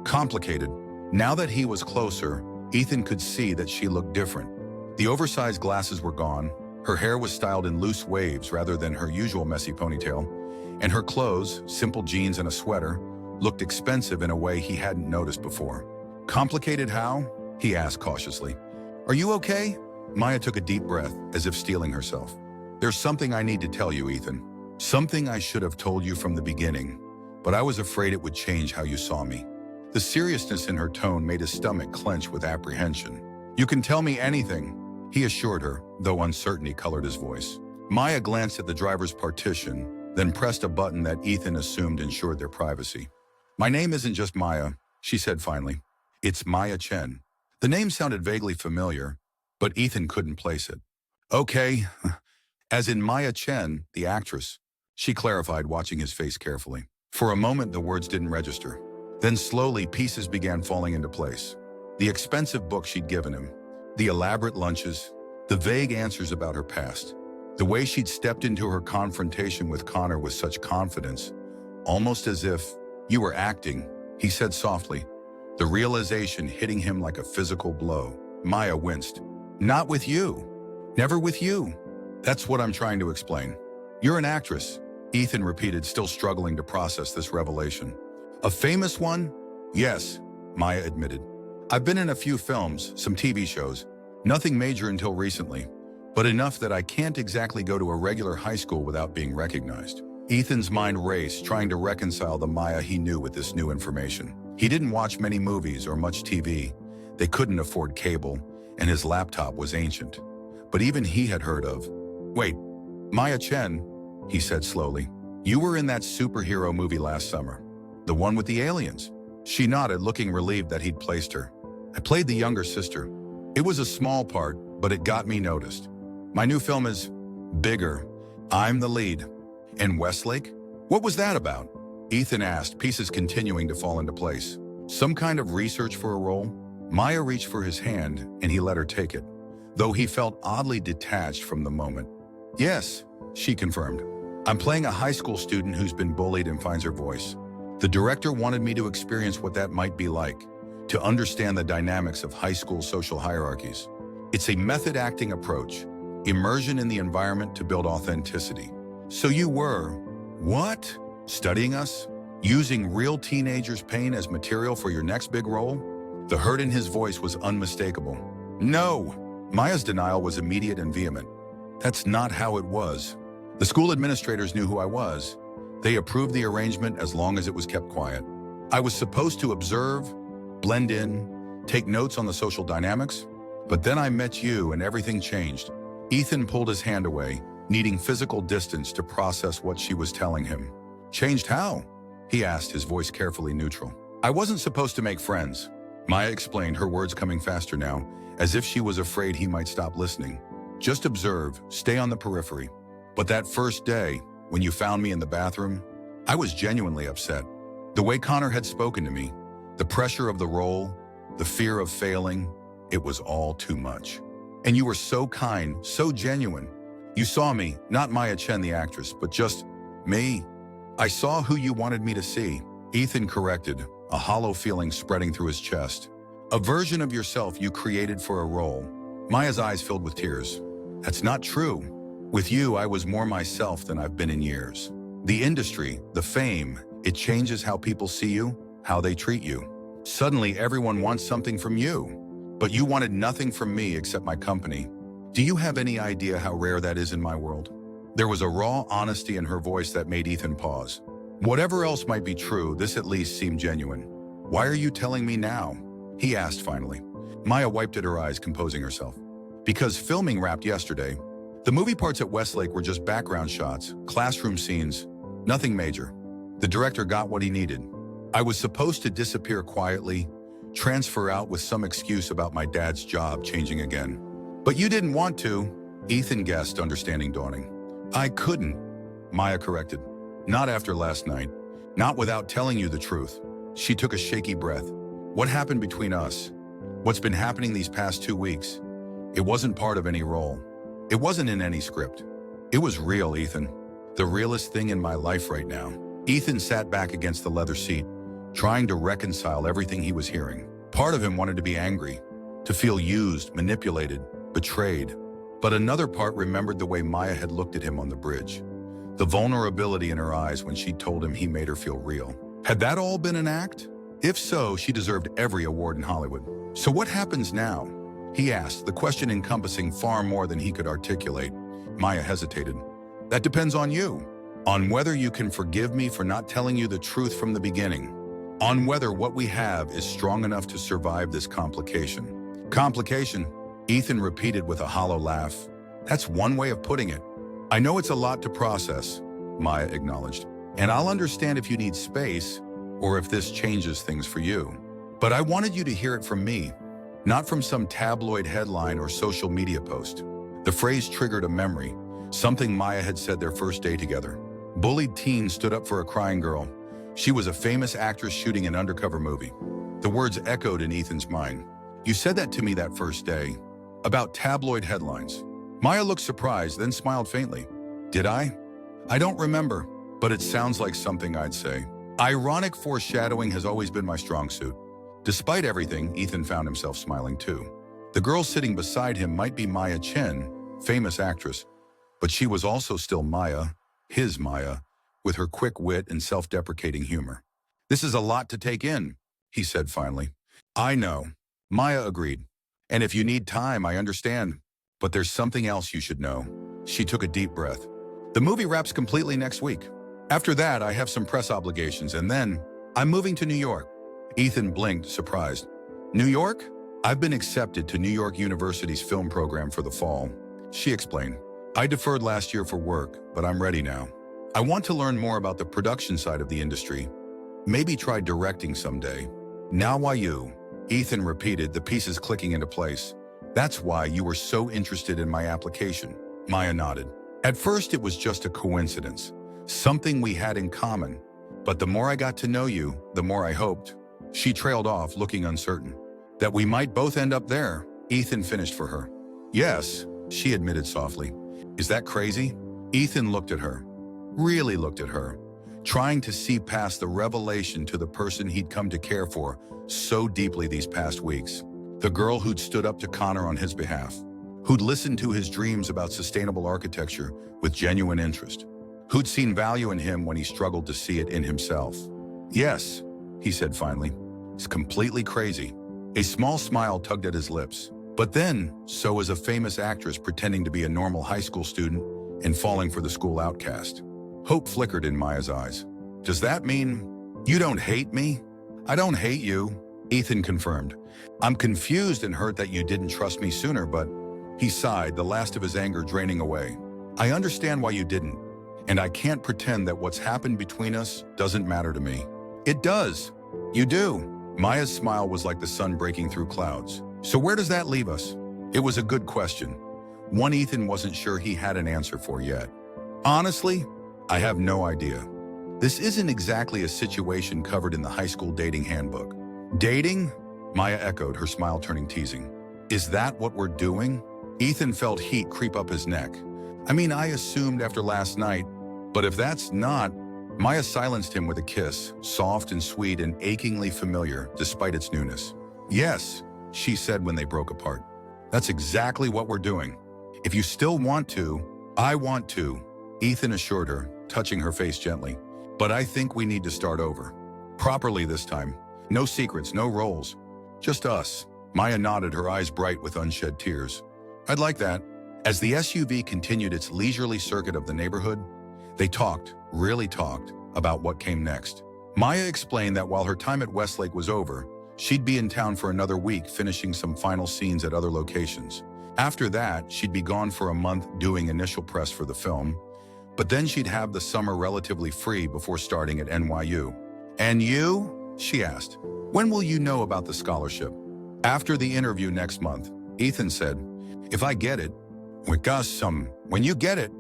complicated." Now that he was closer, Ethan could see that she looked different. The oversized glasses were gone, her hair was styled in loose waves rather than her usual messy ponytail, and her clothes, simple jeans and a sweater, looked expensive in a way he hadn't noticed before. "Complicated how?" he asked cautiously. "Are you okay?" Maya took a deep breath, as if steeling herself. "There's something I need to tell you, Ethan. Something I should have told you from the beginning, but I was afraid it would change how you saw me." The seriousness in her tone made his stomach clench with apprehension. "You can tell me anything," he assured her, though uncertainty colored his voice. Maya glanced at the driver's partition, then pressed a button that Ethan assumed ensured their privacy. "My name isn't just Maya," she said finally. "It's Maya Chen." The name sounded vaguely familiar, but Ethan couldn't place it. "Okay, as in Maya Chen, the actress," she clarified, watching his face carefully. For a moment, the words didn't register. Then slowly, pieces began falling into place. The expensive book she'd given him, the elaborate lunches, the vague answers about her past, the way she'd stepped into her confrontation with Connor with such confidence, almost as if, "You were acting," he said softly, the realization hitting him like a physical blow. Maya winced. Not with you. Never with you. That's what I'm trying to explain. You're an actress, Ethan repeated, still struggling to process this revelation. A famous one? Yes, Maya admitted. I've been in a few films, some TV shows. Nothing major until recently, but enough that I can't exactly go to a regular high school without being recognized. Ethan's mind raced, trying to reconcile the Maya he knew with this new information. He didn't watch many movies or much TV. They couldn't afford cable, and his laptop was ancient. But even he had heard of. Wait, Maya Chen, he said slowly. You were in that superhero movie last summer. The one with the aliens. She nodded, looking relieved that he'd placed her. I played the younger sister. It was a small part, but it got me noticed. My new film is bigger. I'm the lead. In Westlake? What was that about? Ethan asked, pieces continuing to fall into place. Some kind of research for a role? Maya reached for his hand, and he let her take it, though he felt oddly detached from the moment. Yes, she confirmed. I'm playing a high school student who's been bullied and finds her voice. The director wanted me to experience what that might be like, to understand the dynamics of high school social hierarchies. It's a method acting approach, immersion in the environment to build authenticity. So you were, what? Studying us? Using real teenagers' pain as material for your next big role? The hurt in his voice was unmistakable. No! Maya's denial was immediate and vehement. That's not how it was. The school administrators knew who I was. They approved the arrangement as long as it was kept quiet. I was supposed to observe, blend in, take notes on the social dynamics. But then I met you and everything changed. Ethan pulled his hand away, needing physical distance to process what she was telling him. Changed how? He asked, his voice carefully neutral. I wasn't supposed to make friends. Maya explained, her words coming faster now, as if she was afraid he might stop listening. Just observe, stay on the periphery. But that first day, when you found me in the bathroom, I was genuinely upset. The way Connor had spoken to me, the pressure of the role, the fear of failing, it was all too much. And you were so kind, so genuine. You saw me, not Maya Chen the actress, but just me. I saw who you wanted me to see. Ethan corrected, a hollow feeling spreading through his chest. A version of yourself you created for a role. Maya's eyes filled with tears. That's not true. With you, I was more myself than I've been in years. The industry, the fame, it changes how people see you, how they treat you. Suddenly, everyone wants something from you. But you wanted nothing from me except my company. Do you have any idea how rare that is in my world? There was a raw honesty in her voice that made Ethan pause. Whatever else might be true, this at least seemed genuine. Why are you telling me now? He asked finally. Maya wiped at her eyes, composing herself. Because filming wrapped yesterday. The movie parts at Westlake were just background shots, classroom scenes, nothing major. The director got what he needed. I was supposed to disappear quietly, transfer out with some excuse about my dad's job changing again. But you didn't want to, Ethan guessed, understanding dawning. I couldn't, Maya corrected. Not after last night. Not without telling you the truth. She took a shaky breath. What happened between us? What's been happening these past 2 weeks? It wasn't part of any role. It wasn't in any script. It was real, Ethan. The realest thing in my life right now. Ethan sat back against the leather seat, trying to reconcile everything he was hearing. Part of him wanted to be angry, to feel used, manipulated, betrayed. But another part remembered the way Maya had looked at him on the bridge. The vulnerability in her eyes when she told him he made her feel real. Had that all been an act? If so, she deserved every award in Hollywood. So what happens now? He asked, the question encompassing far more than he could articulate. Maya hesitated. That depends on you. On whether you can forgive me for not telling you the truth from the beginning. On whether what we have is strong enough to survive this complication. Complication? Ethan repeated with a hollow laugh. That's one way of putting it. I know it's a lot to process, Maya acknowledged. And I'll understand if you need space or if this changes things for you. But I wanted you to hear it from me, not from some tabloid headline or social media post. The phrase triggered a memory, something Maya had said their first day together. Bullied teen stood up for a crying girl. She was a famous actress shooting an undercover movie. The words echoed in Ethan's mind. You said that to me that first day, about tabloid headlines. Maya looked surprised, then smiled faintly. Did I? I don't remember, but it sounds like something I'd say. Ironic foreshadowing has always been my strong suit. Despite everything, Ethan found himself smiling too. The girl sitting beside him might be Maya Chen, famous actress, but she was also still Maya, his Maya, with her quick wit and self-deprecating humor. "This is a lot to take in," he said finally. "I know," Maya agreed. "And if you need time, I understand. But there's something else you should know." She took a deep breath. "The movie wraps completely next week. After that, I have some press obligations, and then I'm moving to New York." Ethan blinked, surprised. "New York?" "I've been accepted to New York University's film program for the fall," she explained. "I deferred last year for work, but I'm ready now. I want to learn more about the production side of the industry. Maybe try directing someday." "Now why you?" Ethan repeated, the pieces clicking into place. "That's why you were so interested in my application." Maya nodded. "At first it was just a coincidence, something we had in common. But the more I got to know you, the more I hoped." She trailed off, looking uncertain. "That we might both end up there," Ethan finished for her. "Yes," she admitted softly. "Is that crazy?" Ethan looked at her, really looked at her, trying to see past the revelation to the person he'd come to care for so deeply these past weeks. The girl who'd stood up to Connor on his behalf, who'd listened to his dreams about sustainable architecture with genuine interest, who'd seen value in him when he struggled to see it in himself. "Yes," he said finally. "It's completely crazy." A small smile tugged at his lips. But then, so was a famous actress pretending to be a normal high school student and falling for the school outcast. Hope flickered in Maya's eyes. "Does that mean you don't hate me?" "I don't hate you," Ethan confirmed. "I'm confused and hurt that you didn't trust me sooner, but..." He sighed, the last of his anger draining away. "I understand why you didn't, and I can't pretend that what's happened between us doesn't matter to me." "It does. You do." Maya's smile was like the sun breaking through clouds. "So where does that leave us?" It was a good question, one Ethan wasn't sure he had an answer for yet. "Honestly, I have no idea. This isn't exactly a situation covered in the high school dating handbook." "Dating?" Maya echoed, her smile turning teasing. "Is that what we're doing?" Ethan felt heat creep up his neck. "I mean, I assumed after last night, but if that's not..." Maya silenced him with a kiss, soft and sweet and achingly familiar despite its newness. "Yes," she said when they broke apart. "That's exactly what we're doing. If you still want to..." "I want to," Ethan assured her, touching her face gently. "But I think we need to start over. Properly this time. No secrets, no roles. Just us." Maya nodded, her eyes bright with unshed tears. "I'd like that." As the SUV continued its leisurely circuit of the neighborhood, they talked, really talked, about what came next. Maya explained that while her time at Westlake was over, she'd be in town for another week finishing some final scenes at other locations. After that, she'd be gone for a month doing initial press for the film, but then she'd have the summer relatively free before starting at NYU. "And you?" she asked. "When will you know about the scholarship?" "After the interview next month," Ethan said. "If I get it." When you get it,"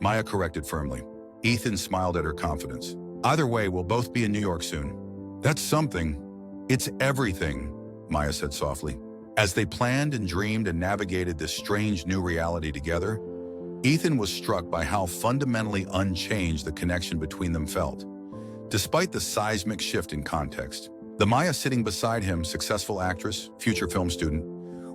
Maya corrected firmly. Ethan smiled at her confidence. "Either way, we'll both be in New York soon." "That's something." "It's everything," Maya said softly. As they planned and dreamed and navigated this strange new reality together, Ethan was struck by how fundamentally unchanged the connection between them felt. Despite the seismic shift in context, the Maya sitting beside him, successful actress, future film student,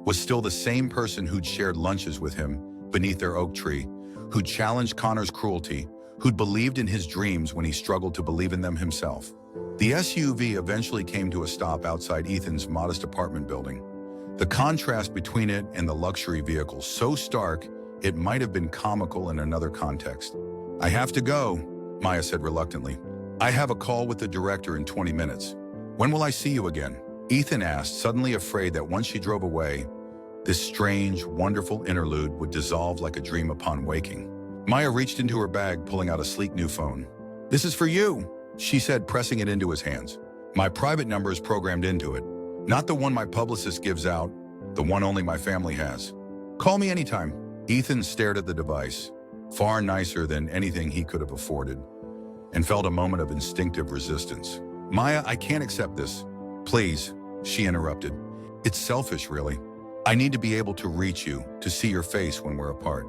was still the same person who'd shared lunches with him beneath their oak tree, who'd challenged Connor's cruelty, who'd believed in his dreams when he struggled to believe in them himself. The SUV eventually came to a stop outside Ethan's modest apartment building. The contrast between it and the luxury vehicle so stark, it might have been comical in another context. "I have to go," Maya said reluctantly. "I have a call with the director in 20 minutes. When will I see you again?" Ethan asked, suddenly afraid that once she drove away, this strange, wonderful interlude would dissolve like a dream upon waking. Maya reached into her bag, pulling out a sleek new phone. "This is for you," she said, pressing it into his hands. "My private number is programmed into it. Not the one my publicist gives out, the one only my family has. Call me anytime." Ethan stared at the device, far nicer than anything he could have afforded, and felt a moment of instinctive resistance. "Maya, I can't accept this." "Please," she interrupted. "It's selfish, really. I need to be able to reach you, to see your face when we're apart.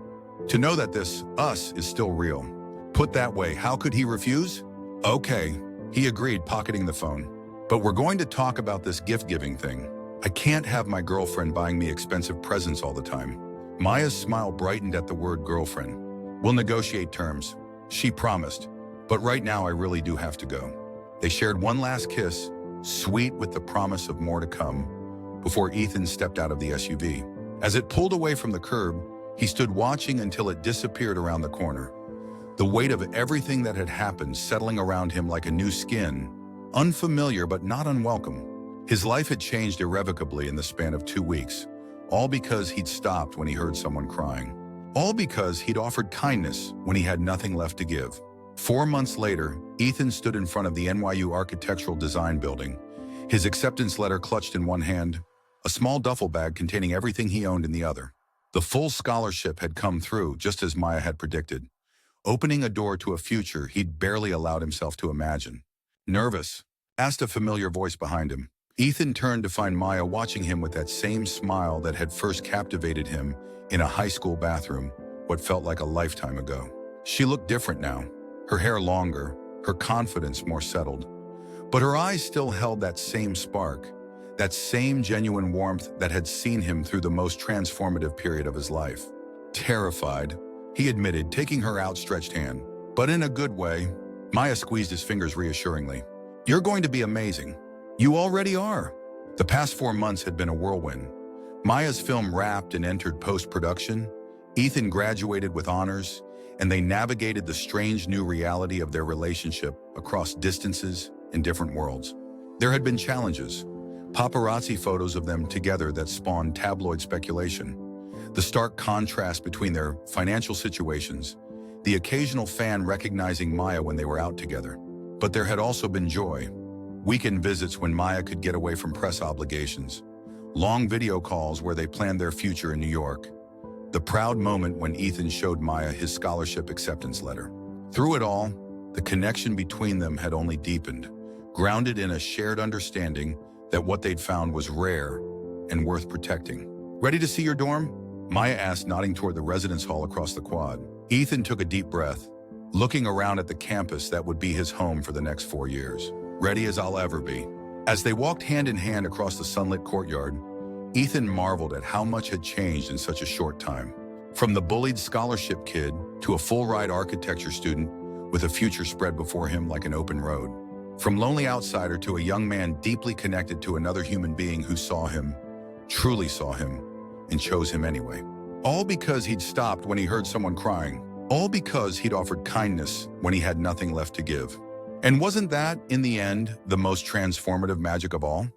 To know that this, us, is still real." Put that way, how could he refuse? "Okay," he agreed, pocketing the phone. "But we're going to talk about this gift-giving thing. I can't have my girlfriend buying me expensive presents all the time. Maya's smile brightened at the word girlfriend. We'll negotiate terms, she promised. But right now I really do have to go. They shared one last kiss, sweet with the promise of more to come, before Ethan stepped out of the SUV. As it pulled away from the curb, he stood watching until it disappeared around the corner. The weight of everything that had happened settling around him like a new skin, unfamiliar but not unwelcome. His life had changed irrevocably in the span of 2 weeks, all because he'd stopped when he heard someone crying. All because he'd offered kindness when he had nothing left to give. 4 months later, Ethan stood in front of the NYU Architectural Design Building, his acceptance letter clutched in one hand, a small duffel bag containing everything he owned in the other. The full scholarship had come through just as Maya had predicted, opening a door to a future he'd barely allowed himself to imagine. Nervous? Asked a familiar voice behind him. Ethan turned to find Maya watching him with that same smile that had first captivated him in a high school bathroom, what felt like a lifetime ago. She looked different now, her hair longer, her confidence more settled. But her eyes still held that same spark, that same genuine warmth that had seen him through the most transformative period of his life. Terrified, he admitted, taking her outstretched hand. But in a good way. Maya squeezed his fingers reassuringly. You're going to be amazing. You already are. The past 4 months had been a whirlwind. Maya's film wrapped and entered post-production. Ethan graduated with honors, and they navigated the strange new reality of their relationship across distances and different worlds. There had been challenges. Paparazzi photos of them together that spawned tabloid speculation. The stark contrast between their financial situations. The occasional fan recognizing Maya when they were out together. But there had also been joy. Weekend visits when Maya could get away from press obligations. Long video calls where they planned their future in New York. The proud moment when Ethan showed Maya his scholarship acceptance letter. Through it all, the connection between them had only deepened, grounded in a shared understanding that what they'd found was rare and worth protecting. Ready to see your dorm? Maya asked, nodding toward the residence hall across the quad. Ethan took a deep breath, looking around at the campus that would be his home for the next 4 years. Ready as I'll ever be. As they walked hand in hand across the sunlit courtyard, Ethan marveled at how much had changed in such a short time. From the bullied scholarship kid to a full-ride architecture student with a future spread before him like an open road. From lonely outsider to a young man deeply connected to another human being who saw him, truly saw him, and chose him anyway. All because he'd stopped when he heard someone crying. All because he'd offered kindness when he had nothing left to give. And wasn't that, in the end, the most transformative magic of all?